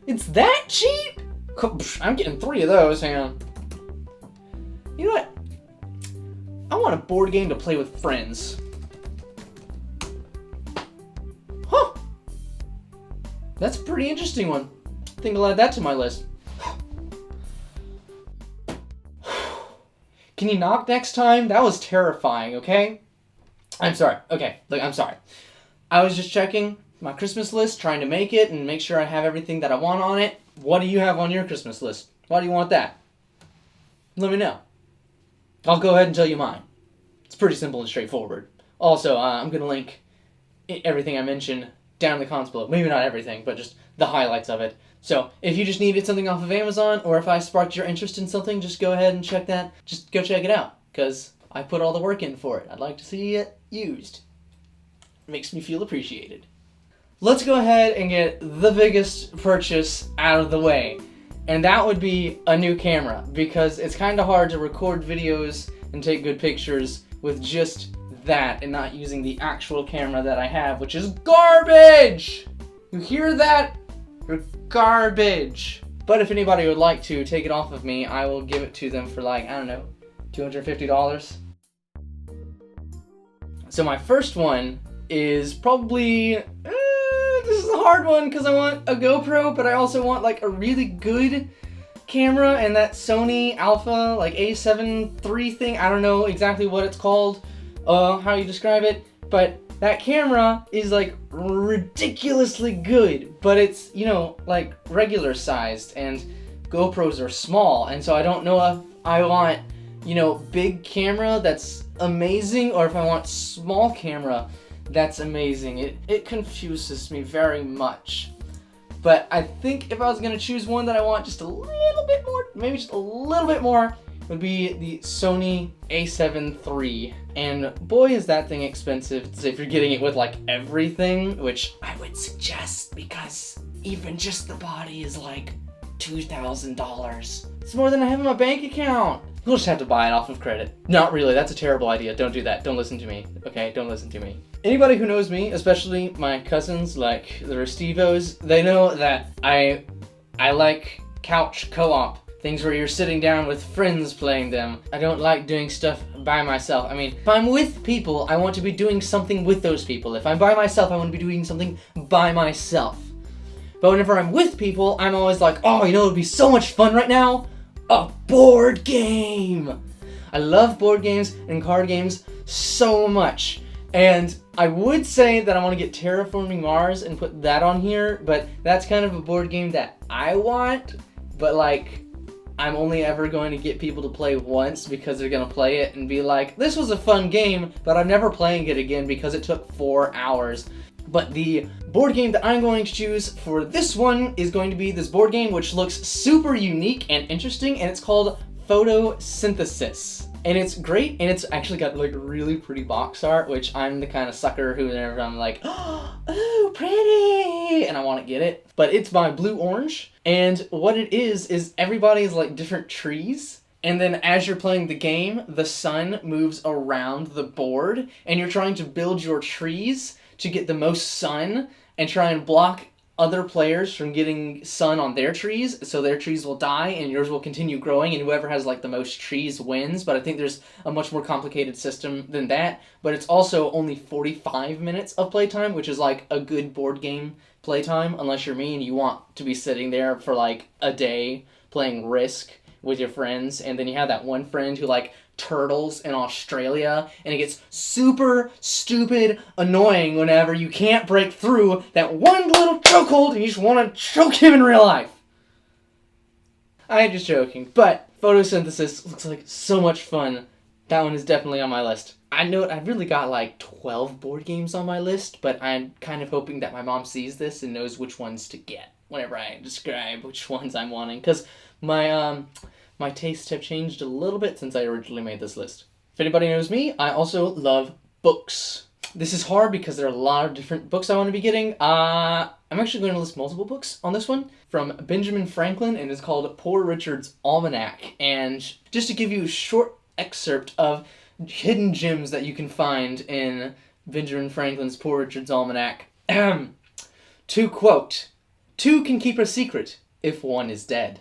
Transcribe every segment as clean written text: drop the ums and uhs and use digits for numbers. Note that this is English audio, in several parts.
It's that cheap? I'm getting 3 of those, hang on. You know what? I want a board game to play with friends. Huh. That's a pretty interesting one. I think I'll add that to my list. Can you knock next time? That was terrifying, okay? I'm sorry. Okay, look, I'm sorry. I was just checking my Christmas list, trying to make it and make sure I have everything that I want on it. What do you have on your Christmas list? Why do you want that? Let me know. I'll go ahead and tell you mine. It's pretty simple and straightforward. Also, I'm going to link everything I mentioned down in the comments below. Maybe not everything, but just the highlights of it. So, if you just needed something off of Amazon, or if I sparked your interest in something, just go ahead and check that. Just go check it out, because I put all the work in for it. I'd like to see it used. It makes me feel appreciated. Let's go ahead and get the biggest purchase out of the way. And that would be a new camera, because it's kind of hard to record videos and take good pictures with just that and not using the actual camera that I have, which is garbage! You hear that? You're garbage. But if anybody would like to take it off of me, I will give it to them for like, I don't know, $250. So my first one is probably, this is a hard one because I want a GoPro, but I also want like a really good camera, and that Sony Alpha like A7 III thing, I don't know exactly what it's called, how you describe it, but that camera is like ridiculously good, but it's, you know, like regular sized, and GoPros are small, and so I don't know if I want, you know, big camera that's amazing, or if I want small camera that's amazing. It confuses me very much. But I think if I was gonna choose one that I want just a little bit more, maybe just a little bit more, would be the Sony A7 III. And boy, is that thing expensive if you're getting it with like everything, which I would suggest, because even just the body is like $2,000. It's more than I have in my bank account. You'll just have to buy it off of credit. Not really, that's a terrible idea. Don't do that. Don't listen to me, okay? Don't listen to me. Anybody who knows me, especially my cousins, like the Restivos, they know that I like couch co-op. Things where you're sitting down with friends playing them. I don't like doing stuff by myself. I mean, if I'm with people, I want to be doing something with those people. If I'm by myself, I want to be doing something by myself. But whenever I'm with people, I'm always like, oh, you know, it would be so much fun right now? A board game! I love board games and card games so much. And I would say that I want to get Terraforming Mars and put that on here, but that's kind of a board game that I want, but like, I'm only ever going to get people to play once because they're going to play it and be like, this was a fun game, but I'm never playing it again because it took 4 hours. But the board game that I'm going to choose for this one is going to be this board game which looks super unique and interesting, and it's called Photosynthesis. And it's great, and it's actually got like really pretty box art, which I'm the kind of sucker who whenever I'm like, oh, pretty, and I want to get it. But it's by Blue Orange, and what it is everybody is like different trees, and then as you're playing the game, the sun moves around the board, and you're trying to build your trees to get the most sun and try and block other players from getting sun on their trees, so their trees will die and yours will continue growing, and whoever has like the most trees wins. But I think there's a much more complicated system than that, but it's also only 45 minutes of playtime, which is like a good board game playtime, unless you're me and you want to be sitting there for like a day playing Risk with your friends, and then you have that one friend who like turtles in Australia, and it gets super stupid annoying whenever you can't break through that one little chokehold and you just want to choke him in real life. I'm just joking, but Photosynthesis looks like so much fun. That one is definitely on my list. I know I've really got like 12 board games on my list, but I'm kind of hoping that my mom sees this and knows which ones to get whenever I describe which ones I'm wanting, because my tastes have changed a little bit since I originally made this list. If anybody knows me, I also love books. This is hard because there are a lot of different books I want to be getting. I'm actually going to list multiple books on this one from Benjamin Franklin, and it's called Poor Richard's Almanac. And just to give you a short excerpt of hidden gems that you can find in Benjamin Franklin's Poor Richard's Almanac. To quote, Two can keep a secret if one is dead.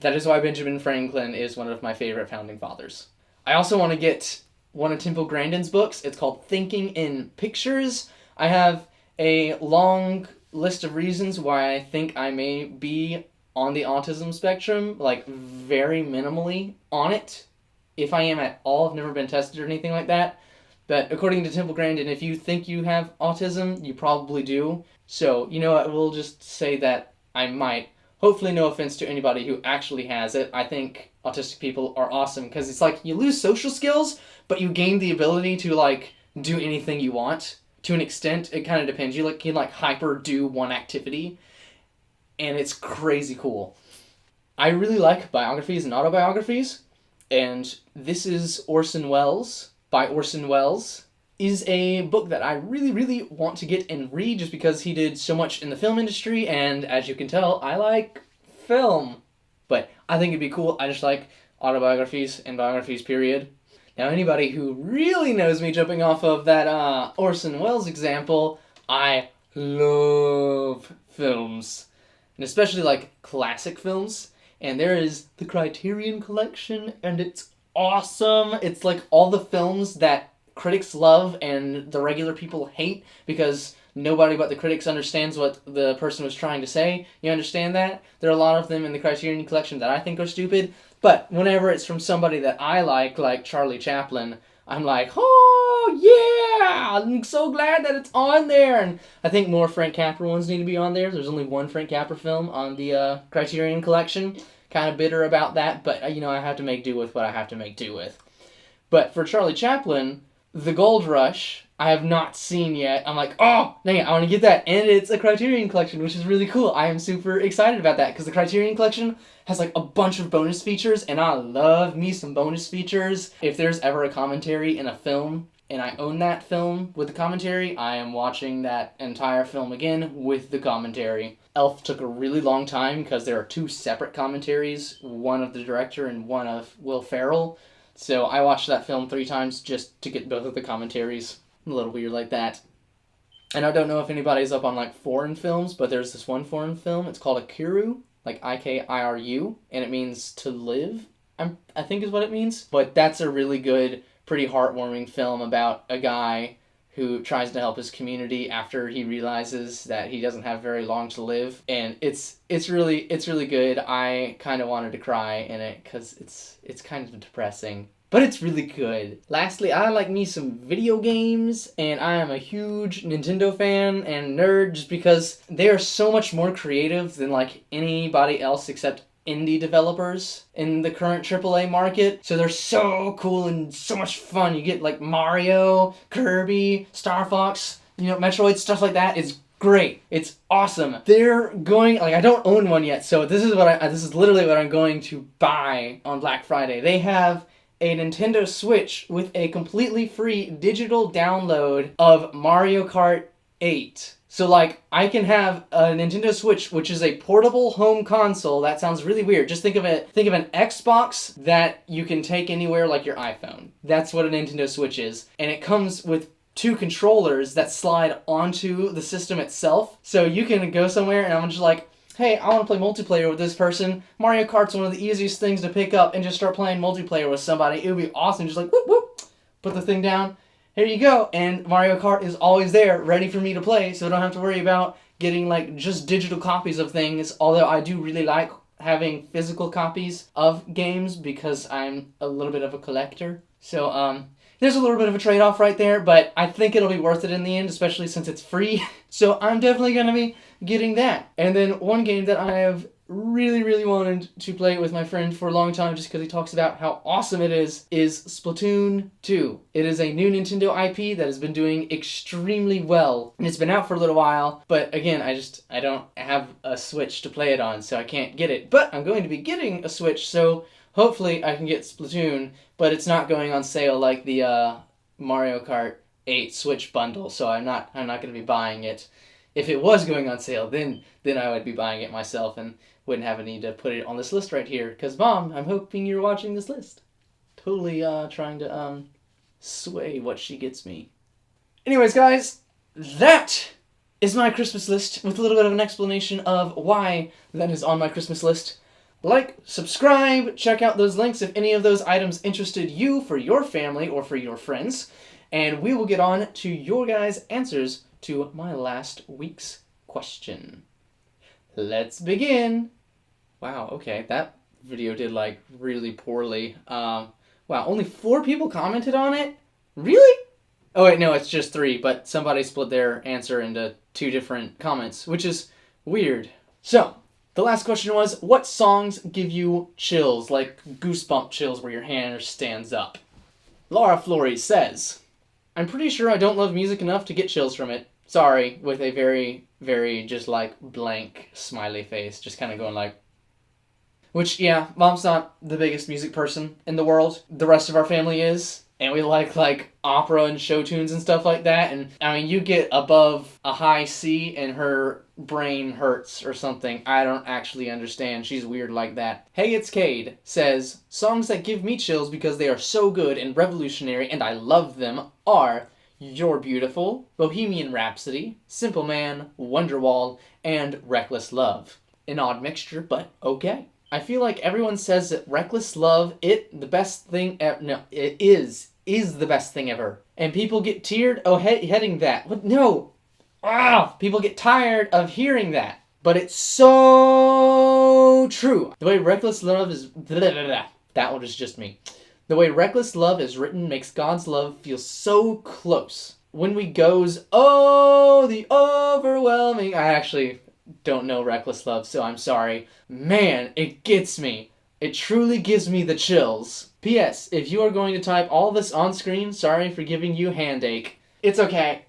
That is why Benjamin Franklin is one of my favorite founding fathers. I also want to get one of Temple Grandin's books. It's called Thinking in Pictures. I have a long list of reasons why I think I may be on the autism spectrum, like very minimally on it. If I am at all, I've never been tested or anything like that. But according to Temple Grandin, if you think you have autism, you probably do. So, you know what, we'll just say that I might. Hopefully no offense to anybody who actually has it. I think autistic people are awesome because it's like you lose social skills, but you gain the ability to like do anything you want. To an extent, it kind of depends. You can hyper do one activity, and it's crazy cool. I really like biographies and autobiographies, and this is Orson Welles by Orson Welles is a book that I really, really want to get and read just because he did so much in the film industry, and as you can tell, I like film. But I think it'd be cool. I just like autobiographies and biographies, period. Now, anybody who really knows me jumping off of that Orson Welles example, I love films. And especially, like, classic films. And there is the Criterion Collection, and it's awesome. It's like all the films that critics love and the regular people hate because nobody but the critics understands what the person was trying to say. You understand that? There are a lot of them in the Criterion Collection that I think are stupid, but whenever it's from somebody that I like Charlie Chaplin, I'm like, oh yeah, I'm so glad that it's on there. And I think more Frank Capra ones need to be on there. There's only one Frank Capra film on the Criterion Collection. Kind of bitter about that, but you know, I have to make do with what I have to make do with. But for Charlie Chaplin, The Gold Rush, I have not seen yet. I'm like, oh, dang it, I want to get that. And it's a Criterion Collection, which is really cool. I am super excited about that because the Criterion Collection has like a bunch of bonus features, and I love me some bonus features. If there's ever a commentary in a film, and I own that film with the commentary, I am watching that entire film again with the commentary. Elf took a really long time because there are two separate commentaries, one of the director and one of Will Ferrell. So I watched that film 3 times just to get both of the commentaries. I'm a little weird like that. And I don't know if anybody's up on like foreign films, but there's this one foreign film. It's called Ikiru, like Ikiru, and it means to live, I think is what it means. But that's a really good, pretty heartwarming film about a guy who tries to help his community after he realizes that he doesn't have very long to live. And it's really good. I kind of wanted to cry in it because it's kind of depressing. But it's really good. Lastly, I like me some video games, and I am a huge Nintendo fan and nerd just because they are so much more creative than like anybody else except indie developers in the current AAA market. So they're so cool and so much fun. You get like Mario, Kirby, Star Fox, you know, Metroid, stuff like that. It's great. It's awesome. They're going, like, I don't own one yet, so this is literally what I'm going to buy on Black Friday. They have a Nintendo Switch with a completely free digital download of Mario Kart 8. So, like, I can have a Nintendo Switch, which is a portable home console. That sounds really weird. Just think of an Xbox that you can take anywhere, like your iPhone. That's what a Nintendo Switch is. And it comes with 2 controllers that slide onto the system itself. So you can go somewhere and I'm just like, hey, I want to play multiplayer with this person. Mario Kart's one of the easiest things to pick up and just start playing multiplayer with somebody. It would be awesome. Just like, whoop, whoop, put the thing down. Here you go. And Mario Kart is always there, ready for me to play, so I don't have to worry about getting, like, just digital copies of things, although I do really like having physical copies of games because I'm a little bit of a collector. So, there's a little bit of a trade-off right there, but I think it'll be worth it in the end, especially since it's free. So I'm definitely going to be getting that. And then one game that I have really, really wanted to play with my friend for a long time just because he talks about how awesome it is Splatoon 2. It is a new Nintendo IP that has been doing extremely well. And it's been out for a little while, but again, I don't have a Switch to play it on, so I can't get it. But I'm going to be getting a Switch, so hopefully I can get Splatoon, but it's not going on sale like the Mario Kart 8 Switch bundle, so I'm not going to be buying it. If it was going on sale, then I would be buying it myself and wouldn't have a need to put it on this list right here. Because, Mom, I'm hoping you're watching this list. Totally trying to sway what she gets me. Anyways, guys, that is my Christmas list with a little bit of an explanation of why that is on my Christmas list. Like, subscribe, check out those links if any of those items interested you for your family or for your friends. And we will get on to your guys' answers to my last week's question. Let's begin. Wow, okay, that video did like really poorly. Wow, only 4 people commented on it? Really? Oh wait, no, it's just 3, but somebody split their answer into 2 different comments, which is weird. So, the last question was, what songs give you chills, like goosebump chills where your hair stands up? Laura Flores says, I'm pretty sure I don't love music enough to get chills from it. Sorry, with a very, very just like blank smiley face, just kind of going like... Which, yeah, Mom's not the biggest music person in the world. The rest of our family is. And we like opera and show tunes and stuff like that. And I mean, you get above a high C and her brain hurts or something. I don't actually understand. She's weird like that. Hey, it's Cade says, songs that give me chills because they are so good and revolutionary and I love them are You're Beautiful, Bohemian Rhapsody, Simple Man, Wonderwall, and Reckless Love. An odd mixture, but okay. I feel like everyone says that Reckless Love, it the best thing ever. No, it is the best thing ever. And people get teared heading that. But no! People get tired of hearing that. But it's so true. The way Reckless Love is... That one is just me. The way Reckless Love is written makes God's love feel so close. When we goes, oh, the overwhelming... I actually... don't know Reckless Love, so I'm sorry. Man, it gets me. It truly gives me the chills. P.S. If you are going to type all this on screen, sorry for giving you handache. It's okay.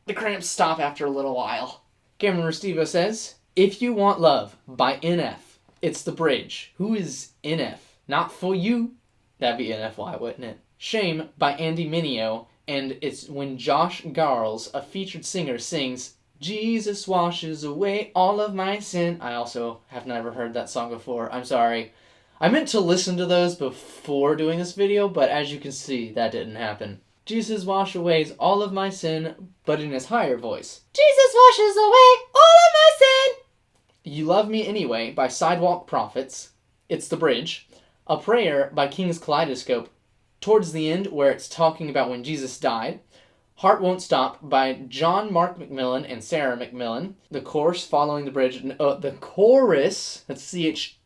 The cramps stop after a little while. Cameron Restivo says, If You Want Love by NF. It's the bridge. Who is NF? Not for you. That'd be NFY, wouldn't it? Shame by Andy Mineo, and it's when Josh Garles, a featured singer, sings Jesus washes away all of my sin. I also have never heard that song before. I'm sorry. I meant to listen to those before doing this video, but as you can see, that didn't happen. Jesus washes away all of my sin, but in his higher voice. Jesus washes away all of my sin! You Love Me Anyway by Sidewalk Prophets. It's the bridge. A Prayer by King's Kaleidoscope. Towards the end, where it's talking about when Jesus died. Heart Won't Stop by John Mark McMillan and Sarah McMillan. The chorus following the bridge. The chorus, that's C-H-O-R-U-S,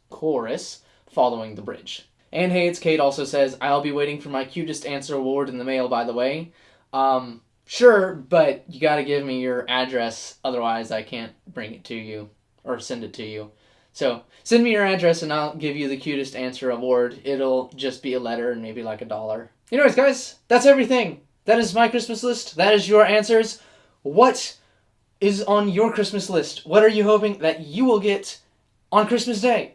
chorus following the bridge. And Hey, It's Kate also says, I'll be waiting for my cutest answer award in the mail, by the way. Sure, but you gotta give me your address, otherwise I can't bring it to you, or send it to you. So, send me your address and I'll give you the cutest answer award. It'll just be a letter and maybe like $1. Anyways, guys, that's everything. That is my Christmas list. That is your answers. What is on your Christmas list? What are you hoping that you will get on Christmas Day?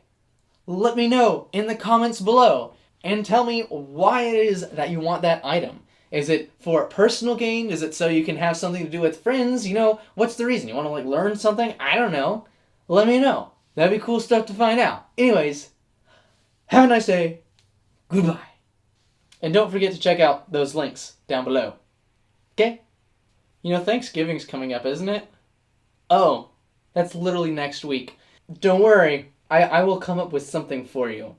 Let me know in the comments below. And tell me why it is that you want that item. Is it for a personal gain? Is it so you can have something to do with friends? You know, what's the reason? You want to like learn something? I don't know. Let me know. That'd be cool stuff to find out. Anyways, have a nice day. Goodbye. And don't forget to check out those links down below. Okay? You know, Thanksgiving's coming up, isn't it? Oh, that's literally next week. Don't worry, I will come up with something for you.